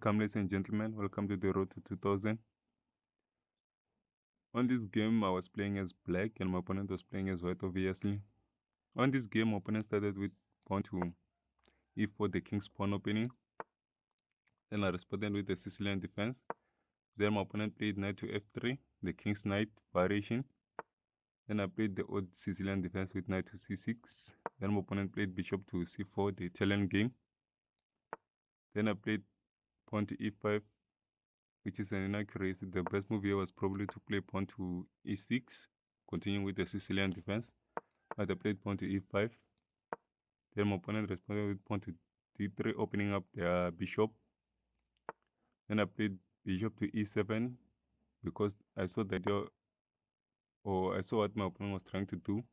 Welcome, ladies and gentlemen. Welcome to the road to 2000. On this game, I was playing as black and my opponent was playing as white, obviously. On this game, my opponent started with pawn to e4, the king's pawn opening. Then I responded with the Sicilian defense. Then my opponent played knight to f3, the king's knight variation. Then I played the old Sicilian defense with knight to c6. Then my opponent played bishop to c4, the Italian game. Then I played pawn to e5, which is an inaccuracy. The best move here was probably to play pawn to e6, continuing with the Sicilian defense. But I played pawn to e5. Then my opponent responded with pawn to d3, opening up their bishop. Then I played bishop to e7 because I saw the idea, or I saw what my opponent was trying to do.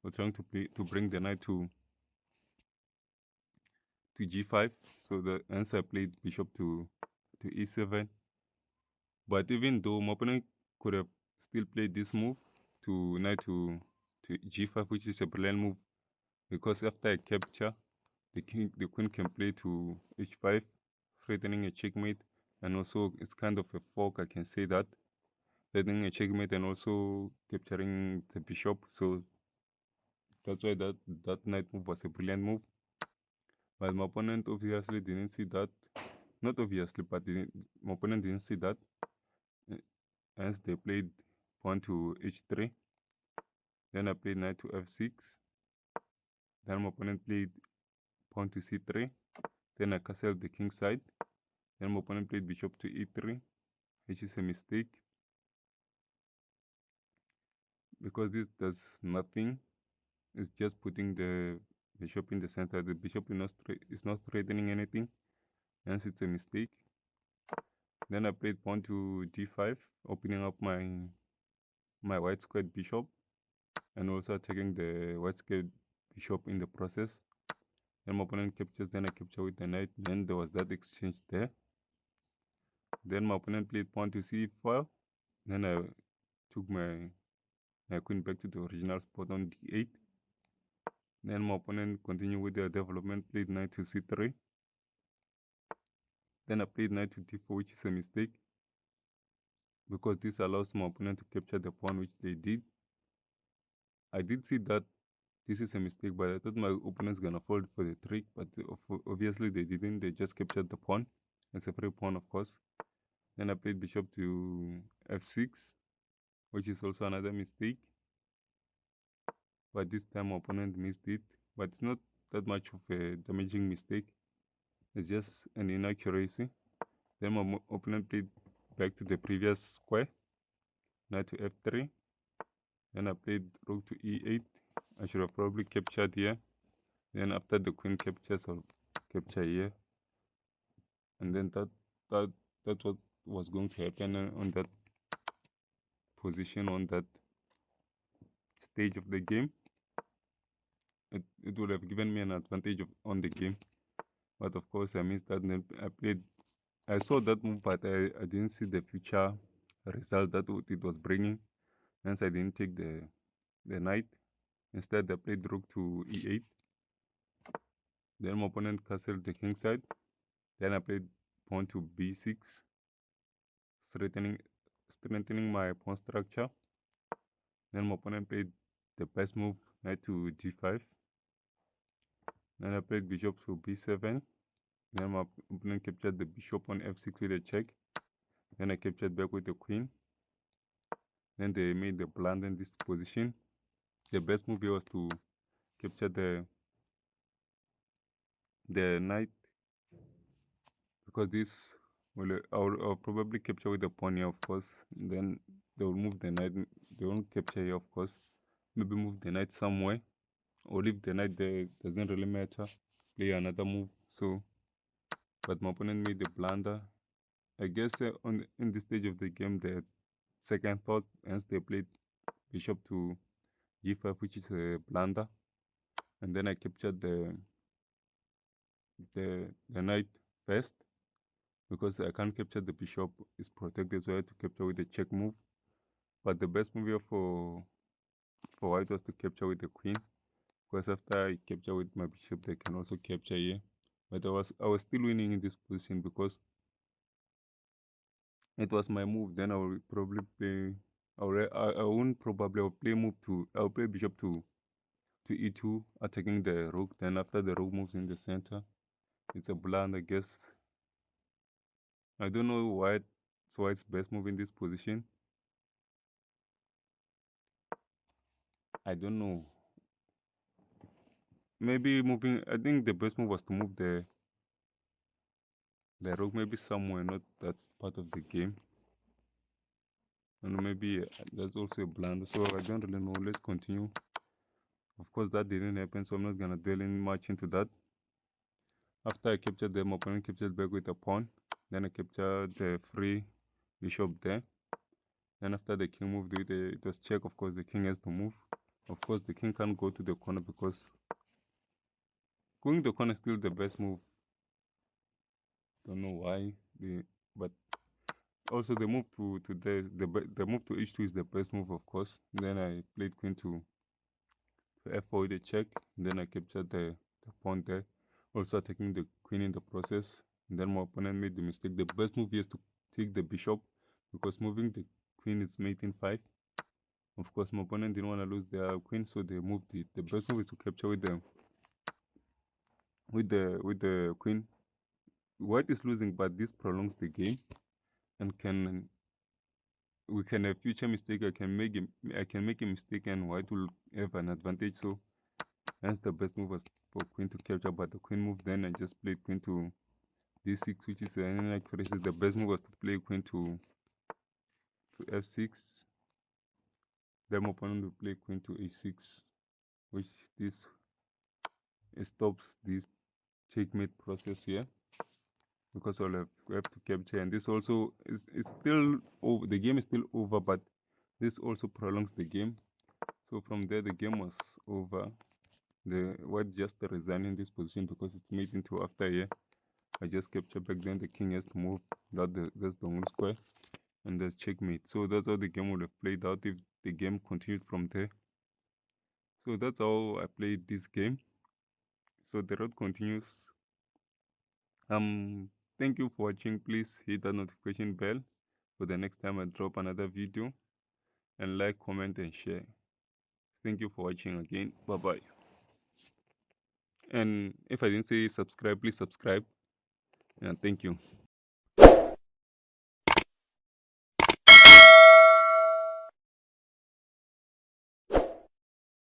Was trying to bring the knight to g5. So the answer I played bishop to e7. But even though my opponent could have still played this move to knight to g5, which is a brilliant move, because after I capture, the queen can play to h5, threatening a checkmate, and also it's kind of a fork, I can say that, threatening a checkmate and also capturing the bishop. So that's why that knight move was a brilliant move. But my opponent obviously didn't see that. Not obviously, but my opponent didn't see that. Hence they played pawn to h3. Then I played knight to f6. Then my opponent played pawn to c3. Then I castled the king side. Then my opponent played bishop to e3, which is a mistake because this does nothing. It's just putting the bishop in the center. The bishop is not threatening anything, hence it's a mistake. Then I played pawn to d5, opening up my white squared bishop and also attacking the white squared bishop in the process. Then my opponent captures, then I capture with the knight. Then there was that exchange there. Then my opponent played pawn to c4. Then I took my queen back to the original spot on d8. Then my opponent continued with the development, played knight to c3. Then I played knight to d4, which is a mistake because this allows my opponent to capture the pawn, which they did. I did see that this is a mistake, but I thought my opponent's gonna fall for the trick, but obviously they didn't. They just captured the pawn. It's a free pawn, of course. Then I played bishop to f6, which is also another mistake. But this time my opponent missed it. But it's not that much of a damaging mistake. It's just an inaccuracy. Then my opponent played back to the previous square, knight to f3. Then I played rook to e8. I should have probably captured here. Then after the queen captures, I'll capture here. And then that's what was going to happen on that position, on that stage of the game. It would have given me an advantage on the game. But of course I missed that. And I saw that move, but I didn't see the future result that it was bringing. Hence I didn't take the knight. Instead I played rook to e8. Then my opponent castled the king side. Then I played pawn to b6, strengthening my pawn structure. Then my opponent played the best move, knight to g5. Then I played bishop to b7. Then my opponent captured the bishop on f6 with a check. Then I captured back with the queen. Then they made the blunder in this position. The best move here was to capture the knight, because this will I'll probably capture with the pawn here, of course. Then they will move the knight. They won't capture here, of course. Maybe move the knight somewhere or leave the knight there. Doesn't really matter. Play another move. So, but my opponent made the blunder. I guess in this stage of the game, the second thought, hence they played bishop to g5, which is a blunder. And then I captured the knight first, because I can't capture the bishop, is protected, so I had to capture with the check move. But the best move here for white was to capture with the queen, because after I capture with my bishop, they can also capture here. But I was still winning in this position because it was my move. Then I will probably play. I won't probably. I'll play move to. I'll play bishop to e2, attacking the rook. Then after the rook moves in the center, it's a blind. I guess I don't know why it's best move in this position. I don't know. Maybe moving. I think the best move was to move the rook maybe somewhere, not that part of the game. And maybe that's also a blunder. So I don't really know. Let's continue. Of course, that didn't happen, so I'm not gonna dwell in much into that. After I captured them, opponent captured back with a pawn. Then I captured the free bishop there. Then after the king moved with it was check. Of course, the king has to move. Of course, the king can't go to the corner because going to the corner is still the best move. Don't know why, but also the move to the move to h2 is the best move, of course. Then I played queen to f4 with a check. Then I captured the pawn there, also taking the queen in the process. And then my opponent made the mistake. The best move is to take the bishop because moving the queen is mate in 5. Of course, my opponent didn't want to lose their queen, so they moved it. The best move is to capture with the queen. White is losing, but this prolongs the game and we can have future mistake. I can make a mistake and white will have an advantage. So that's the best move was for queen to capture, but the queen moved. Then I just played queen to d6, which is an inaccuracy. The best move was to play queen to f6. Then my opponent will play queen to h6, which this stops this checkmate process here because we have to capture. And this also is still over. The game is still over, but this also prolongs the game. So from there, the game was over. The white just resign in this position because it's made into after here. I just capture back. Then the king has to move. That's the only square, and there's checkmate. So that's how the game would have played out if the game continued from there. So that's how I played this game. So the road continues. Thank you for watching. Please hit that notification bell for the next time I drop another video, and like, comment, and share. Thank you for watching again. Bye bye. And if I didn't say subscribe, please subscribe. And thank you.